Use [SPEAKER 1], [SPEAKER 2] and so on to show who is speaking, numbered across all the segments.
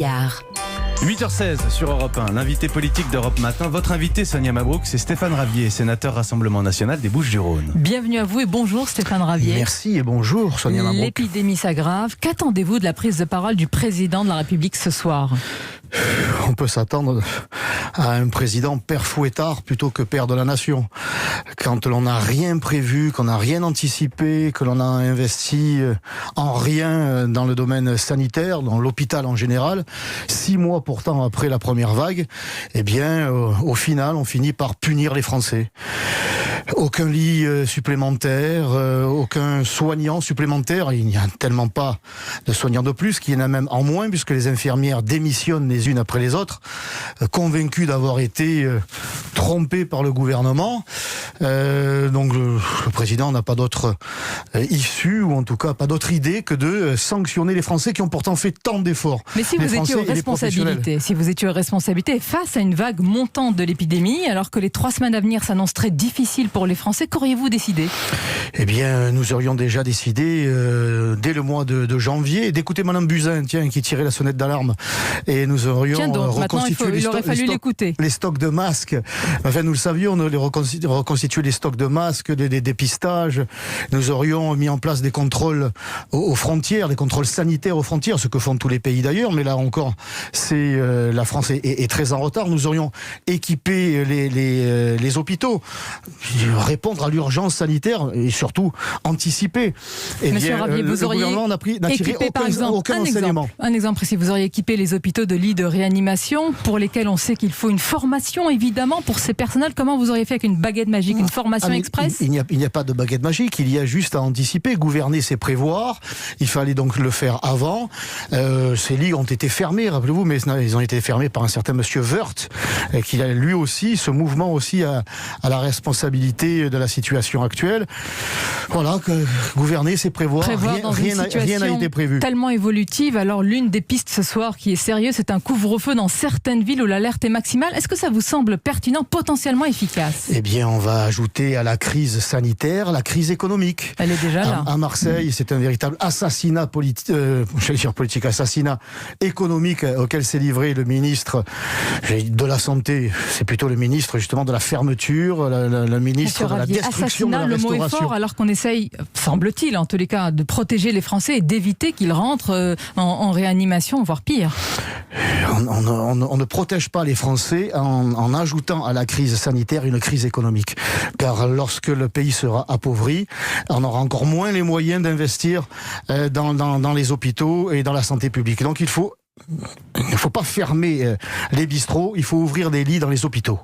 [SPEAKER 1] 8h16 sur Europe 1, l'invité politique d'Europe Matin. Votre invité, Sonia Mabrouk, c'est Stéphane Ravier, sénateur Rassemblement National des Bouches-du-Rhône.
[SPEAKER 2] Bienvenue à vous et bonjour Stéphane Ravier.
[SPEAKER 3] Merci et bonjour Sonia Mabrouk.
[SPEAKER 2] L'épidémie s'aggrave. Qu'attendez-vous de la prise de parole du président de la République ce soir ?
[SPEAKER 3] On peut s'attendre à un président père fouettard plutôt que père de la nation. Quand l'on n'a rien prévu, qu'on n'a rien anticipé, que l'on a investi en rien dans le domaine sanitaire, dans l'hôpital en général, 6 mois pourtant après la première vague, eh bien, au final, on finit par punir les Français. Aucun lit supplémentaire, aucun soignant supplémentaire. Il n'y a tellement pas de soignants de plus, qu'il y en a même en moins, puisque les infirmières démissionnent les unes après les autres, convaincues d'avoir été trompées par le gouvernement. Donc le président n'a pas d'autre issue, ou en tout cas pas d'autre idée que de sanctionner les Français qui ont pourtant fait tant d'efforts.
[SPEAKER 2] Mais si vous étiez aux responsabilités face à une vague montante de l'épidémie, alors que les 3 semaines à venir s'annoncent très difficiles pour les Français, qu'auriez-vous décidé ?
[SPEAKER 3] Eh bien, nous aurions déjà décidé dès le mois de janvier d'écouter Madame Buzyn, qui tirait la sonnette d'alarme, et nous aurions reconstitué les stocks de masques. Enfin, nous le savions, on reconstitué les stocks de masques, des dépistages. Nous aurions mis en place des contrôles aux frontières, des contrôles sanitaires aux frontières, ce que font tous les pays d'ailleurs. Mais là encore, la France est très en retard. Nous aurions équipé les hôpitaux, répondre à l'urgence sanitaire et surtout anticiper.
[SPEAKER 2] Monsieur Ravier, vous auriez équipé par exemple un exemple précis. Vous auriez équipé les hôpitaux de lits de réanimation pour lesquels on sait qu'il faut une formation évidemment pour ces personnels. Comment vous auriez fait avec une baguette magique, une formation express ?
[SPEAKER 3] Il n'y a pas de baguette magique, il y a juste à anticiper. Gouverner, c'est prévoir. Il fallait donc le faire avant. Ces lits ont été fermés, rappelez-vous, mais ils ont été fermés par un certain monsieur Woerth, qui a lui aussi, ce mouvement aussi à la responsabilité de la situation actuelle. Voilà, que gouverner, c'est prévoir. Rien n'a été prévu.
[SPEAKER 2] Tellement évolutive. Alors l'une des pistes ce soir qui est sérieuse, c'est un couvre-feu dans certaines villes où l'alerte est maximale. Est-ce que ça vous semble pertinent, potentiellement efficace ?
[SPEAKER 3] Eh bien, on va ajouter à la crise sanitaire la crise économique.
[SPEAKER 2] Elle est déjà là.
[SPEAKER 3] À Marseille, c'est un véritable assassinat assassinat économique auquel s'est livré le ministre de la Santé. C'est plutôt le ministre justement de la fermeture, le ministre de la destruction de la restauration.
[SPEAKER 2] Le mot est fort, alors qu'on essaye, semble-t-il en tous les cas, de protéger les Français et d'éviter qu'ils rentrent en réanimation, voire pire.
[SPEAKER 3] On ne protège pas les Français en ajoutant à la crise sanitaire une crise économique. Car lorsque le pays sera appauvri, on aura encore moins les moyens d'investir dans les hôpitaux et dans la santé publique. Donc il ne faut pas fermer les bistrots, il faut ouvrir des lits dans les hôpitaux.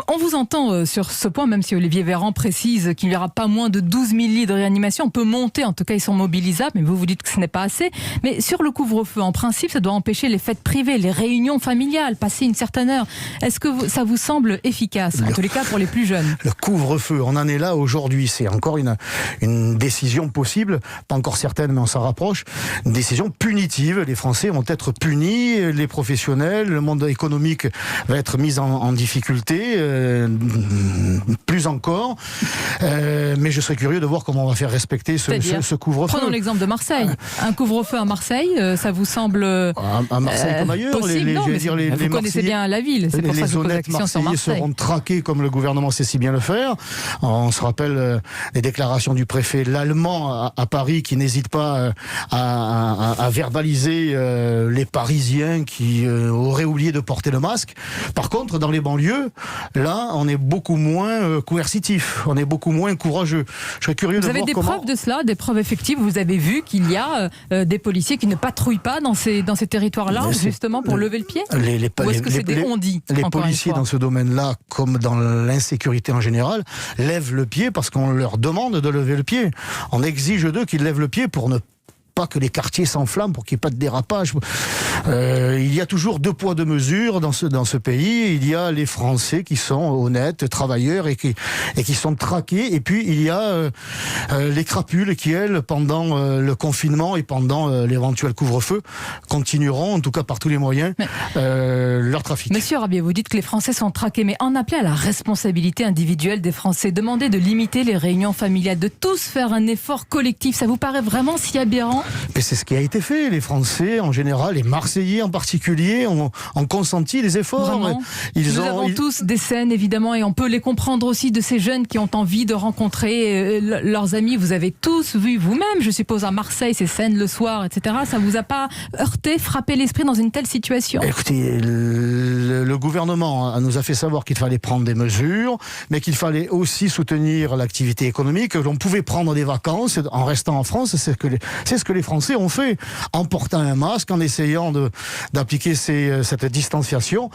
[SPEAKER 2] On vous entend sur ce point, même si Olivier Véran précise qu'il n'y aura pas moins de 12 000 lits de réanimation. On peut monter, en tout cas ils sont mobilisables, mais vous dites que ce n'est pas assez. Mais sur le couvre-feu, en principe, ça doit empêcher les fêtes privées, les réunions familiales, passer une certaine heure. Est-ce que ça vous semble efficace, en tous les cas pour les plus jeunes ? Le
[SPEAKER 3] couvre-feu, on en est là aujourd'hui. C'est encore une décision possible, pas encore certaine, mais on s'en rapproche. Une décision punitive. Les Français vont être punis, les professionnels, le monde économique va être mis en difficulté. Plus encore, mais je serais curieux de voir comment on va faire respecter ce couvre-feu.
[SPEAKER 2] Prenons l'exemple de Marseille. Un couvre-feu à Marseille, ça vous semble
[SPEAKER 3] à Marseille comme ailleurs,
[SPEAKER 2] possible? Vous connaissez bien la ville, c'est pour ça que je pose la question sur Marseille.
[SPEAKER 3] Les seront traqués comme le gouvernement sait si bien le faire. On se rappelle les déclarations du préfet l'allemand à Paris qui n'hésite pas à verbaliser les Parisiens qui auraient oublié de porter le masque. Par contre, dans les banlieues, là, on est beaucoup moins coercitif, on est beaucoup moins courageux. Je serais curieux de voir comment...
[SPEAKER 2] Vous avez des preuves de cela, des preuves effectives. Vous avez vu qu'il y a des policiers qui ne patrouillent pas dans ces territoires-là, justement pour lever le pied ? Ou est-ce que c'est des on-dit ?
[SPEAKER 3] Les policiers dans ce domaine-là, comme dans l'insécurité en général, lèvent le pied parce qu'on leur demande de lever le pied. On exige d'eux qu'ils lèvent le pied pour ne pas que les quartiers s'enflamment, pour qu'il n'y ait pas de dérapage. Il y a toujours 2 poids 2 mesures dans ce pays. Il y a les Français qui sont honnêtes, travailleurs et qui sont traqués. Et puis il y a les crapules qui, elles, pendant le confinement et pendant l'éventuel couvre-feu, continueront, en tout cas par tous les moyens, leur trafic.
[SPEAKER 2] Monsieur Rabier, vous dites que les Français sont traqués, mais en appeler à la responsabilité individuelle des Français, demander de limiter les réunions familiales, de tous faire un effort collectif, ça vous paraît vraiment si aberrant
[SPEAKER 3] Mais c'est ce qui a été fait. Les Français, en général, les Marseillais en particulier, ont consenti des efforts.
[SPEAKER 2] Vraiment. Nous avons tous des scènes, évidemment, et on peut les comprendre aussi de ces jeunes qui ont envie de rencontrer leurs amis. Vous avez tous vu vous-même, je suppose, à Marseille, ces scènes le soir, etc. Ça vous a pas heurté, frappé l'esprit dans une telle situation?
[SPEAKER 3] Écoutez, le gouvernement nous a fait savoir qu'il fallait prendre des mesures, mais qu'il fallait aussi soutenir l'activité économique, que l'on pouvait prendre des vacances en restant en France. C'est ce que les Français ont fait, en portant un masque, en essayant d'appliquer cette distanciation.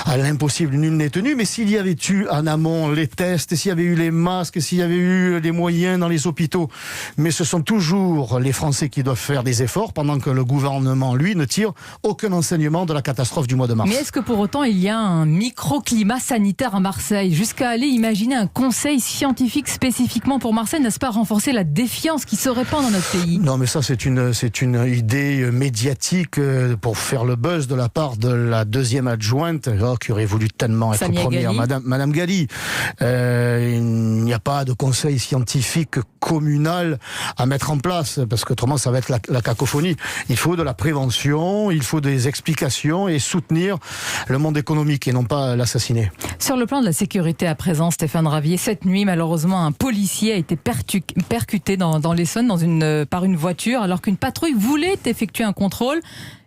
[SPEAKER 3] À l'impossible, nul n'est tenu, mais s'il y avait eu en amont les tests, s'il y avait eu les masques, s'il y avait eu les moyens dans les hôpitaux, mais ce sont toujours les Français qui doivent faire des efforts, pendant que le gouvernement, lui, ne tire aucun enseignement de la catastrophe du mois de mars.
[SPEAKER 2] Mais est-ce que pour autant il y a un microclimat sanitaire à Marseille, jusqu'à aller imaginer un conseil scientifique spécifiquement pour Marseille, n'est-ce pas renforcer la défiance qui se répand dans notre pays?
[SPEAKER 3] Non, mais ça c'est une idée médiatique pour faire le buzz de la part de la deuxième adjointe, qui aurait voulu tellement être
[SPEAKER 2] Samia
[SPEAKER 3] première,
[SPEAKER 2] Ghali.
[SPEAKER 3] Madame Ghali. Il n'y a pas de conseil scientifique communal à mettre en place, parce qu'autrement ça va être la cacophonie. Il faut de la prévention, il faut des explications et soutenir le monde économique et non pas l'assassiner.
[SPEAKER 2] Sur le plan de la sécurité à présent, Stéphane Ravier, cette nuit, malheureusement, un policier a été percuté dans l'Essonne par une voiture alors qu'une patrouille voulait effectuer un contrôle.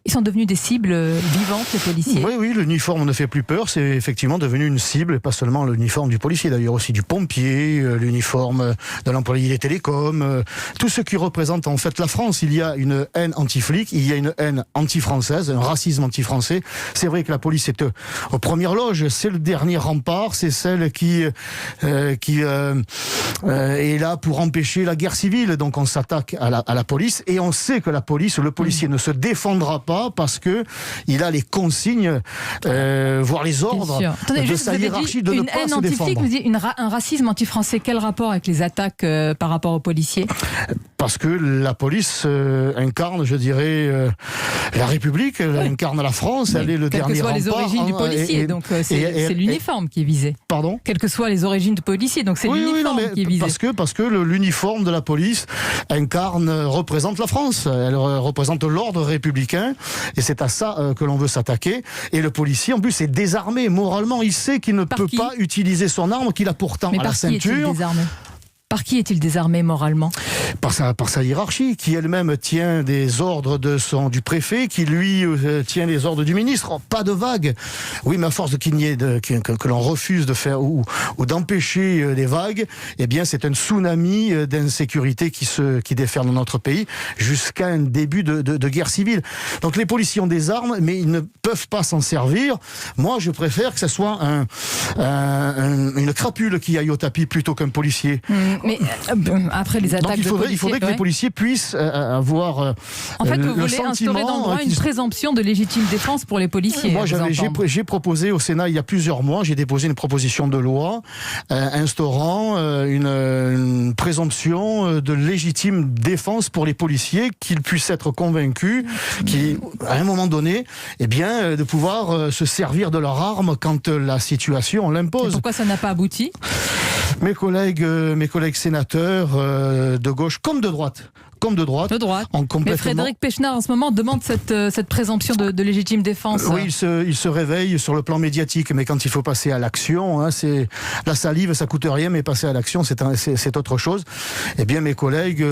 [SPEAKER 2] Ils sont devenus des cibles vivantes, les policiers.
[SPEAKER 3] Oui, l'uniforme ne fait plus peur. C'est effectivement devenu une cible, et pas seulement l'uniforme du policier, d'ailleurs aussi du pompier, l'uniforme de l'employé des télécoms, tout ce qui représente en fait la France. Il y a une haine anti-flic, il y a une haine anti-française, un racisme anti-français. C'est vrai que la police est aux premières loges, c'est le dernier rempart, c'est celle qui est là pour empêcher la guerre civile. Donc on s'attaque à la police, et on sait que le policier ne se défendra pas parce que il a les consignes, voire les ordres de sa hiérarchie de ne pas se défendre.
[SPEAKER 2] Un racisme anti-français, quel rapport avec les attaques par rapport aux policiers?
[SPEAKER 3] Parce que la police incarne, je dirais, la République, elle incarne la France, elle est le dernier rempart.
[SPEAKER 2] Quelles que soient les origines du policier, donc c'est l'uniforme qui est visé.
[SPEAKER 3] Pardon?
[SPEAKER 2] Quelles que soient les origines du policier, donc c'est l'uniforme qui est visé.
[SPEAKER 3] Parce que l'uniforme de la police représente la France, elle représente l'ordre républicain, et c'est à ça que l'on veut s'attaquer. Et le policier, en plus, est désarmé moralement, il sait qu'il ne peut pas utiliser son arme qu'il a pourtant à la ceinture.
[SPEAKER 2] Par qui est-il désarmé moralement?
[SPEAKER 3] Par sa hiérarchie, qui elle-même tient des ordres du préfet, qui lui tient les ordres du ministre. Pas de vagues. Oui, mais à force que l'on refuse de faire ou d'empêcher les vagues, eh bien c'est un tsunami d'insécurité qui déferle dans notre pays jusqu'à un début de guerre civile. Donc les policiers ont des armes, mais ils ne peuvent pas s'en servir. Moi, je préfère que ce soit une crapule qui aille au tapis plutôt qu'un policier.
[SPEAKER 2] Mais après les attaques
[SPEAKER 3] il faudrait que les policiers puissent avoir
[SPEAKER 2] en fait, vous
[SPEAKER 3] le
[SPEAKER 2] voulez instaurer dans le droit une présomption de légitime défense pour les policiers.
[SPEAKER 3] Moi, j'ai proposé au Sénat il y a plusieurs mois, j'ai déposé une proposition de loi instaurant une présomption de légitime défense pour les policiers, qu'ils puissent être convaincus à un moment donné, de pouvoir se servir de leur arme quand la situation l'impose.
[SPEAKER 2] Et pourquoi ça n'a pas abouti?
[SPEAKER 3] Mes collègues sénateurs de gauche comme de droite ont complètement...
[SPEAKER 2] Mais Frédéric Pechnard en ce moment demande cette présomption de légitime défense.
[SPEAKER 3] Oui, il se réveille sur le plan médiatique, mais quand il faut passer à l'action, c'est la salive, ça coûte rien, mais passer à l'action, c'est autre chose. Eh bien, mes collègues,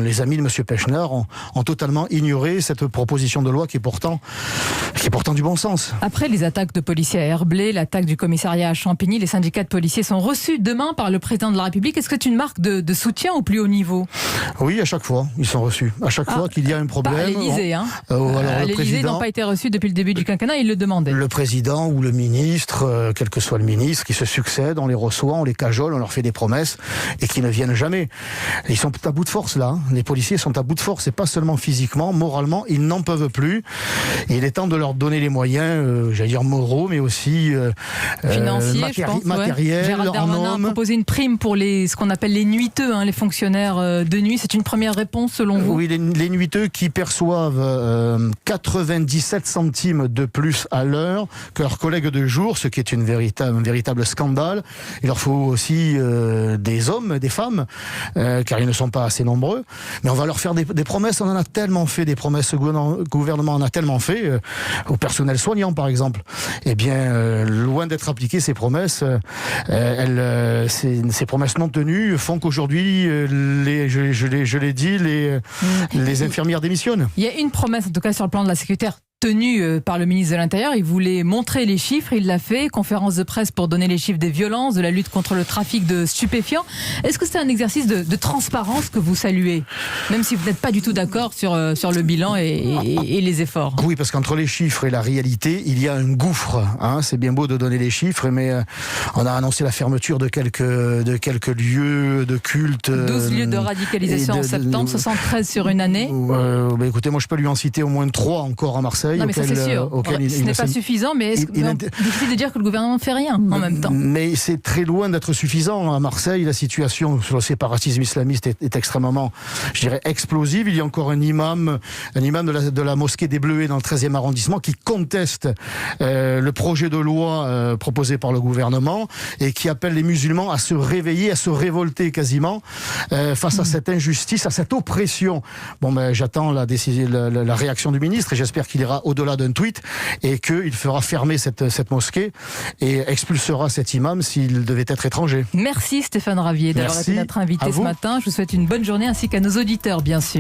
[SPEAKER 3] les amis de Monsieur Pechnard, ont totalement ignoré cette proposition de loi qui est pourtant du bon sens.
[SPEAKER 2] Après les attaques de policiers à Herblay, l'attaque du commissariat à Champigny, les syndicats de policiers sont reçus demain par le président de la République. Est-ce que c'est une marque de soutien au plus haut niveau?
[SPEAKER 3] Oui, à chaque fois, ils sont reçus. À chaque fois qu'il y a un problème.
[SPEAKER 2] Pas à l'Élysée,
[SPEAKER 3] à
[SPEAKER 2] l'Élysée, ils n'ont pas été reçus depuis le début du quinquennat, ils le demandaient. Le
[SPEAKER 3] président ou le ministre, quel que soit le ministre, qui se succèdent, on les reçoit, on les cajole, on leur fait des promesses et qui ne viennent jamais. Ils sont à bout de force là. Les policiers sont à bout de force, et pas seulement physiquement, moralement, ils n'en peuvent plus. Et il est temps de leur donner les moyens, j'allais dire moraux, mais aussi
[SPEAKER 2] financiers,
[SPEAKER 3] matériels.
[SPEAKER 2] Gérald Darmanin a proposé une prime pour ce qu'on appelle les nuiteux, les fonctionnaires de nuit. C'est une première réponse selon vous?
[SPEAKER 3] Oui, les nuiteux qui perçoivent 97 centimes de plus à l'heure que leurs collègues de jour, ce qui est un véritable scandale. Il leur faut aussi des hommes, des femmes, car ils ne sont pas assez nombreux. Mais on va leur faire des promesses, on en a tellement fait, des promesses, le gouvernement en a tellement fait, au personnel soignant par exemple. Eh bien, loin d'être appliquées ces promesses, ces promesses non tenues font qu'aujourd'hui, je l'ai dit, les infirmières démissionnent.
[SPEAKER 2] Il y a une promesse, en tout cas sur le plan de la sécurité, tenue par le ministre de l'Intérieur. Il voulait montrer les chiffres, il l'a fait, conférence de presse pour donner les chiffres des violences, de la lutte contre le trafic de stupéfiants. Est-ce que c'est un exercice de transparence que vous saluez, même si vous n'êtes pas du tout d'accord sur le bilan et les efforts?
[SPEAKER 3] Oui, parce qu'entre les chiffres et la réalité, il y a un gouffre. C'est bien beau de donner les chiffres, mais on a annoncé la fermeture de quelques lieux de culte. 12
[SPEAKER 2] lieux de radicalisation en septembre, 73 sur une année.
[SPEAKER 3] Écoutez, moi je peux lui en citer au moins 3 encore à Marseille.
[SPEAKER 2] Non, mais ça c'est sûr. Ce n'est pas suffisant, mais difficile de dire que le gouvernement ne fait rien en même temps.
[SPEAKER 3] Mais c'est très loin d'être suffisant. À Marseille, la situation sur le séparatisme islamiste est extrêmement, je dirais, explosive. Il y a encore un imam de la mosquée des Bleuets dans le 13e arrondissement qui conteste le projet de loi proposé par le gouvernement et qui appelle les musulmans à se réveiller, à se révolter quasiment face à cette injustice, à cette oppression. J'attends la réaction du ministre et j'espère qu'il ira au-delà d'un tweet et qu'il fera fermer cette mosquée et expulsera cet imam s'il devait être étranger.
[SPEAKER 2] Merci Stéphane Ravier d'avoir été notre invité ce matin. Je vous souhaite une bonne journée ainsi qu'à nos auditeurs bien sûr.